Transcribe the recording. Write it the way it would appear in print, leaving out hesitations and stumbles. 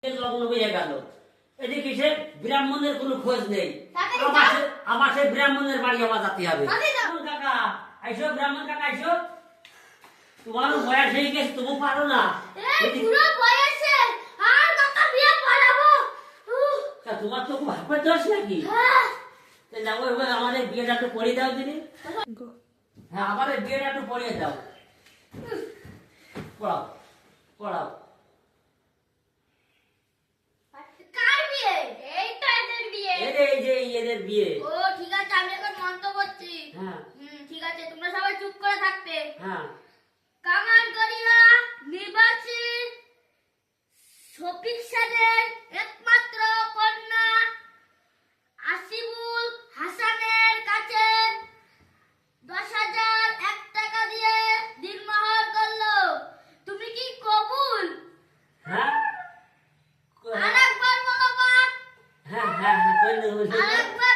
লগ্ন হয়ে গেল। এদিকে সে ব্রাহ্মণের কোনো খোঁজ নেই। তাড়াতাড়ি আমার সেই ব্রাহ্মণের বাড়ি আবার যেতে হবে। তাড়াতাড়ি যাও। ব্রাহ্মণ কাকা আইসো, ব্রাহ্মণ কাকা আইসো। তোমারও বয়স হয়ে গেছে, তুমি পারো না। এই বুড়ো বয়সে আর কাকা বিয়ে পড়াবো। তোমার তো খুব হাঁপাতে দোষ নাকি? হ্যাঁ। যাবো এবার আমাদের বিয়েটা একটু পড়িয়ে দাও দিদি। হ্যাঁ, আমাদের বিয়েটা একটু পড়িয়ে দাও। পড়াও পড়াও। কার বিয়ে? এই তো এদের বিয়ে। এই যে এদের বিয়ে। ও ঠিক আছে, আমি এখন মন্তব্য করছি। হ্যাঁ ঠিক আছে, তোমরা সবাই চুপ করে থাকবে। হ্যাঁ। কামারগড়িয়া নির্বাচী শফিক স্যারের একমাত্র কন্যা আসিফুল হাসানের কাছে 10,001 টাকা দিয়ে দিনমহর করলো। তুমি কি কবুল? হ্যাঁ আরেকবার বলো বাপ। হ্যাঁ হ্যাঁ হ্যাঁ, কইলে আরেকবার